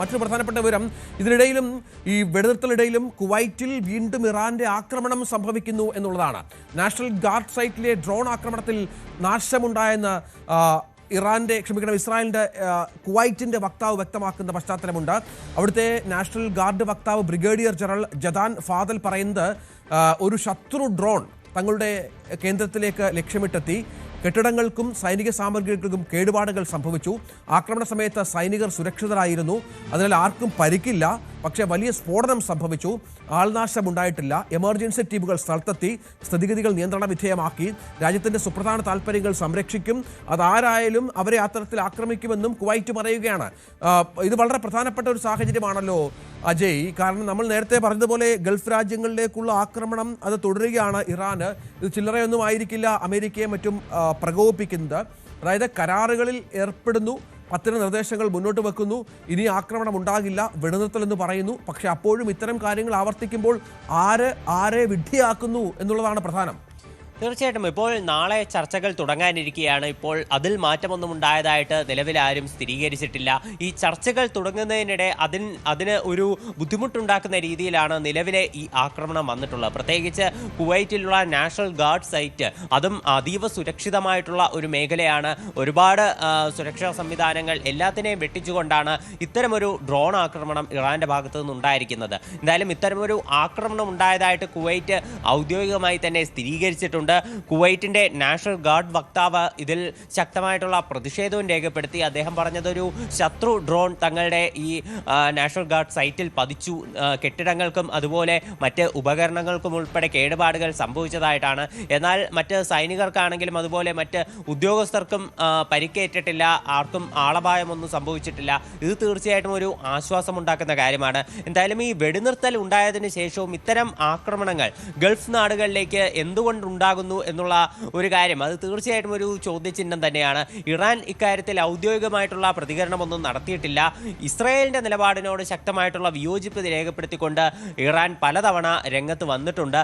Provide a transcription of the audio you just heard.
മറ്റൊരു പ്രധാനപ്പെട്ട വിവരം, ഇതിനിടയിലും ഈ വെടിനിർത്തലിനിടയിലും കുവൈറ്റിൽ വീണ്ടും ഇറാന്റെ ആക്രമണം സംഭവിക്കുന്നു എന്നുള്ളതാണ്. നാഷണൽ ഗാർഡ് സൈറ്റിലെ ഡ്രോൺ ആക്രമണത്തിൽ നാശമുണ്ടായെന്ന് ഇസ്രായേലിന്റെ കുവൈറ്റിന്റെ വക്താവ് വ്യക്തമാക്കുന്ന പശ്ചാത്തലമുണ്ട്. അവിടുത്തെ നാഷണൽ ഗാർഡ് വക്താവ് ബ്രിഗേഡിയർ ജനറൽ ജദാൻ ഫാദൽ പറയുന്നത് ഒരു ശത്രു ഡ്രോൺ തങ്ങളുടെ കേന്ദ്രത്തിലേക്ക് ലക്ഷ്യമിട്ടെത്തി. കെട്ടിടങ്ങൾക്കും സൈനിക സാമഗ്രികൾക്കും കേടുപാടുകൾ സംഭവിച്ചു. ആക്രമണ സമയത്ത് സൈനികർ സുരക്ഷിതരായിരുന്നു, അതിനാൽ ആർക്കും പരിക്കില്ല. പക്ഷേ വലിയ സ്ഫോടനം സംഭവിച്ചു, ആൾനാശമുണ്ടായിട്ടില്ല. എമർജൻസി ടീമുകൾ സ്ഥലത്തെത്തി സ്ഥിതിഗതികൾ നിയന്ത്രണ വിധേയമാക്കി. രാജ്യത്തിന്റെ സുപ്രധാന താൽപ്പര്യങ്ങൾ സംരക്ഷിക്കും, അതാരായാലും അവരെ അത്തരത്തിൽ ആക്രമിക്കുമെന്നും കുവൈറ്റ് പറയുകയാണ്. ഇത് വളരെ പ്രധാനപ്പെട്ട ഒരു സാഹചര്യമാണല്ലോ അജയ്. കാരണം നമ്മൾ നേരത്തെ പറഞ്ഞതുപോലെ ഗൾഫ് രാജ്യങ്ങളിലേക്കുള്ള ആക്രമണം അത് തുടരുകയാണ് ഇറാന്. ഇത് ചില്ലറയൊന്നും ആയിരിക്കില്ല അമേരിക്കയെ മറ്റും പ്രകോപിപ്പിക്കുന്നത്. അതായത് കരാറുകളിൽ ഏർപ്പെടുന്നു, 10 നിർദ്ദേശങ്ങൾ മുന്നോട്ട് വെക്കുന്നു, ഇനി ആക്രമണം ഉണ്ടാകില്ല, വെടിനിർത്തൽ എന്ന് പറയുന്നു. പക്ഷെ അപ്പോഴും ഇത്തരം കാര്യങ്ങൾ ആവർത്തിക്കുമ്പോൾ ആരെ വിഡ്ഢിയാക്കുന്നു എന്നുള്ളതാണ് പ്രധാനം. തീർച്ചയായിട്ടും ഇപ്പോൾ നാളെ ചർച്ചകൾ തുടങ്ങാനിരിക്കുകയാണ്. ഇപ്പോൾ അതിൽ മാറ്റമൊന്നും ഉണ്ടായതായിട്ട് നിലവിൽ ആരും സ്ഥിരീകരിച്ചിട്ടില്ല. ഈ ചർച്ചകൾ തുടങ്ങുന്നതിനിടെ അതിന് ഒരു ബുദ്ധിമുട്ടുണ്ടാക്കുന്ന രീതിയിലാണ് നിലവിലെ ഈ ആക്രമണം വന്നിട്ടുള്ളത്. പ്രത്യേകിച്ച് കുവൈറ്റിലുള്ള നാഷണൽ ഗാർഡ് സൈറ്റ്, അതും അതീവ സുരക്ഷിതമായിട്ടുള്ള ഒരു മേഖലയാണ്. ഒരുപാട് സുരക്ഷാ സംവിധാനങ്ങൾ എല്ലാത്തിനെയും വെട്ടിച്ചുകൊണ്ടാണ് ഇത്തരമൊരു ഡ്രോൺ ആക്രമണം ഇറാന്റെ ഭാഗത്തു നിന്നുണ്ടായിരിക്കുന്നത്. എന്തായാലും ഇത്തരമൊരു ആക്രമണം ഉണ്ടായതായിട്ട് കുവൈറ്റ് ഔദ്യോഗികമായി തന്നെ സ്ഥിരീകരിച്ചിട്ടുണ്ട്. കുവൈറ്റിന്റെ നാഷണൽ ഗാർഡ് വക്താവ് ഇതിൽ ശക്തമായിട്ടുള്ള പ്രതിഷേധവും രേഖപ്പെടുത്തി. അദ്ദേഹം പറഞ്ഞതൊരു ശത്രു ഡ്രോൺ തങ്ങളുടെ ഈ നാഷണൽ ഗാർഡ് സൈറ്റിൽ പതിച്ചു, കെട്ടിടങ്ങൾക്കും അതുപോലെ മറ്റ് ഉപകരണങ്ങൾക്കും ഉൾപ്പെടെ കേടുപാടുകൾ സംഭവിച്ചതായിട്ടാണ്. എന്നാൽ മറ്റ് സൈനികർക്കാണെങ്കിലും അതുപോലെ മറ്റ് ഉദ്യോഗസ്ഥർക്കും പരിക്കേറ്റിട്ടില്ല, ആർക്കും ആളപായമൊന്നും സംഭവിച്ചിട്ടില്ല. ഇത് തീർച്ചയായിട്ടും ഒരു ആശ്വാസമുണ്ടാക്കുന്ന കാര്യമാണ്. എന്തായാലും ഈ വെടിനിർത്തൽ ഉണ്ടായതിനു ശേഷവും ഇത്തരം ആക്രമണങ്ങൾ ഗൾഫ് നാടുകളിലേക്ക് എന്തുകൊണ്ടുണ്ടാകും എന്നുള്ള ഒരു കാര്യം അത് തീർച്ചയായിട്ടും ഒരു ചോദ്യചിഹ്നം തന്നെയാണ്. ഇറാൻ ഇക്കാര്യത്തിൽ ഔദ്യോഗികമായിട്ടുള്ള പ്രതികരണമൊന്നും നടത്തിയിട്ടില്ല. ഇസ്രായേലിന്റെ നിലപാടിനോട് ശക്തമായിട്ടുള്ള വിയോജിപ്പ് രേഖപ്പെടുത്തിക്കൊണ്ട് ഇറാൻ പലതവണ രംഗത്ത് വന്നിട്ടുണ്ട്.